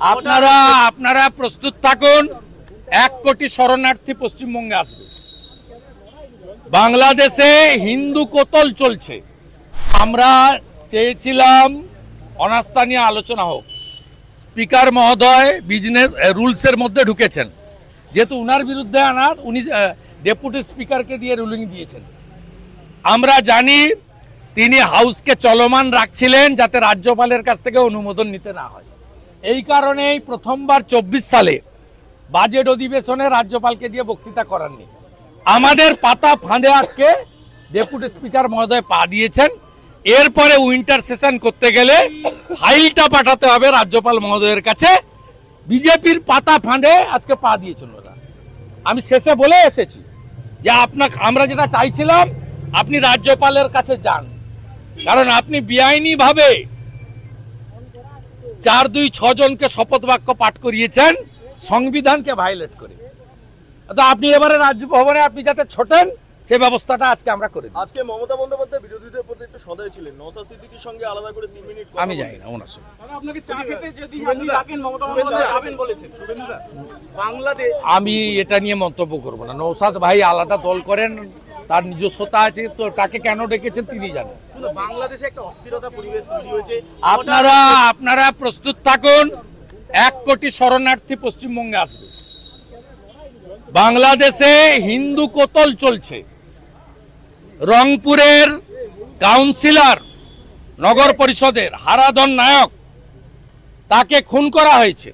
আপনারা আপনারা প্রস্তুত থাকুন। 1 কোটি শরণার্থী পশ্চিমবঙ্গে আসবে। বাংলাদেশে হিন্দু কোতল চলছে। আমরা চেয়েছিলাম অনাস্থা নিয়ে আলোচনা হোক। স্পিকার মহোদয় বিজনেস রুলসের মধ্যে ঢুকেছেন, যেহেতু উনার বিরুদ্ধে আনার উনি ডেপুটি স্পিকারকে দিয়ে রুলিং দিয়েছেন। আমরা জানি তিনি হাউসকে চলমান রাখছিলেন যাতে রাজ্যপালের কাছ থেকে অনুমোদন নিতে না হয়। এই কারণেই প্রথমবার 24 সালে বাজেট অধিবেশনে রাজ্যপালকে দিয়ে বক্তৃতা করাননি। আমাদের পাতা ফাঁদে আজকে ডেপুটি স্পিকার মহোদয় পা দিয়েছেন। এরপরে উইন্টার সেশন করতে গেলে ফাইলটা পাঠাতে হবে রাজ্যপাল মহোদয়ের কাছে। বিজেপির পাতা ফাঁদে আজকে পা দিয়েছেন ওরা। আমি শেষে বলে এসেছি যে আমরা যেটা চাইছিলাম আপনি রাজ্যপালের কাছে যান, কারণ আপনি বেআইনি ভাবে 4-2-6 জনকে শপথ বাক্য পাঠ করিয়েছেন সংবিধানকে ভায়োলেট করে। তো আপনি এবারে রাজভবনে আপনি যাতে ছোটেন সে ব্যবস্থাটা আজকে আমরা করে দিই। আজকে মমতা বন্দ্যোপাধ্যায় বিরোধীদের প্রতি একটু সদয় ছিলেন, নওশাদ সিদ্দিকীর সঙ্গে আলাদা করে 3 মিনিট আমি জানি না ওনার সঙ্গে। আপনাকে চা খেতে যদি ডাকেন মমতা বন্দ্যোপাধ্যায় যাবেন বলেছেন শুভেন্দুদা। বাংলাদেশ আমি এটা নিয়ে মন্তব্য করব না। নওশাদ ভাই আলাদা দল করেন, তার নিজস্বতা আছে, তো তাকে কেন ডেকেছেন তিনি জানেন। বাংলাদেশে একটা অস্থিরতা পরিবেশ তৈরি হয়েছে। আপনারা প্রস্তুত থাকুন। 1 কোটি শরণার্থী পশ্চিমবঙ্গে আসবে। বাংলাদেশে হিন্দু কোতল চলছে। রংপুরের কাউন্সিলর নগর পরিষদের হারাধন নায়ক তাকে খুন করা হয়েছে।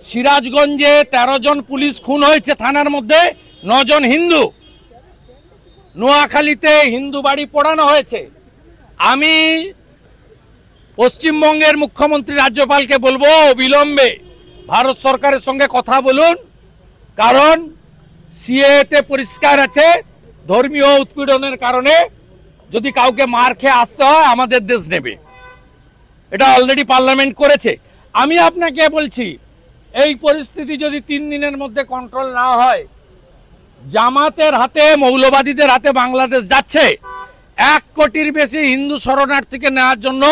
সিরাজগঞ্জে 13 জন পুলিশ খুন হয়েছে, থানার মধ্যে 9 জন হিন্দু। নোয়াখালীতে হিন্দু বাড়ি পোড়ানো হয়েছে। আমি পশ্চিমবঙ্গের মুখ্যমন্ত্রী রাজ্যপালকে বলবো অবিলম্বে ভারত সরকারের সঙ্গে কথা বলুন, কারণ সিএতে পরিষ্কার আছে ধর্মীয় উৎপীড়নের কারণে যদি কাউকে মার খেয়ে আসতে হয় আমাদের দেশ নেবে। এটা অলরেডি পার্লামেন্ট করেছে। আমি আপনাকে বলছি এই পরিস্থিতি যদি 3 দিনের মধ্যে কন্ট্রোল না হয়, জামাতের হাতে মৌলবাদীদের হাতে বাংলাদেশ যাচ্ছে। 1 কোটির বেশি হিন্দু শরণার্থীকে নেওয়ার জন্য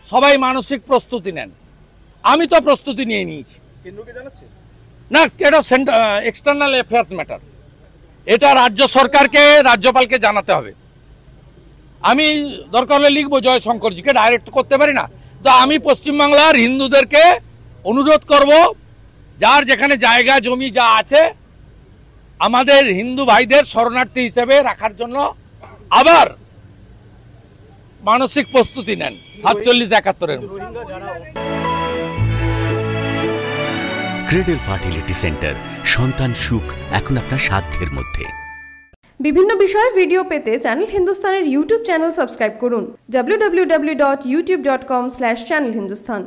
সবাই মানসিক প্রস্তুতি নেন। আমি তো প্রস্তুতি নিয়ে নিয়েছি। কেন্দ্রকে জানাচ্ছে না, এটা এক্সটার্নাল অ্যাফেয়ার্স ম্যাটার। এটা রাজ্য সরকারকে রাজ্যপালকে জানাতে হবে। আমি দরকার হলে লিখবো জয়শঙ্করজিকে, ডাইরেক্ট করতে পারি না। তো আমি পশ্চিমবাংলার হিন্দুদেরকে অনুরোধ করব, যার যেখানে জায়গা জমি যা আছে আমাদের হিন্দু ভাইদের শরণার্থী হিসেবে রাখার জন্য আবার মানসিক প্রস্তুতি নেন 47-71-এর। ক্রেডেল ফার্টিলিটি সেন্টার, সন্তান সুখ এখন আপনার সাধ্যের মধ্যে। বিভিন্ন বিষয়ে ভিডিও পেতে চ্যানেল হিন্দুস্তানের ইউটিউব চ্যানেল সাবস্ক্রাইব করুন www.youtube.com/channelhindustan।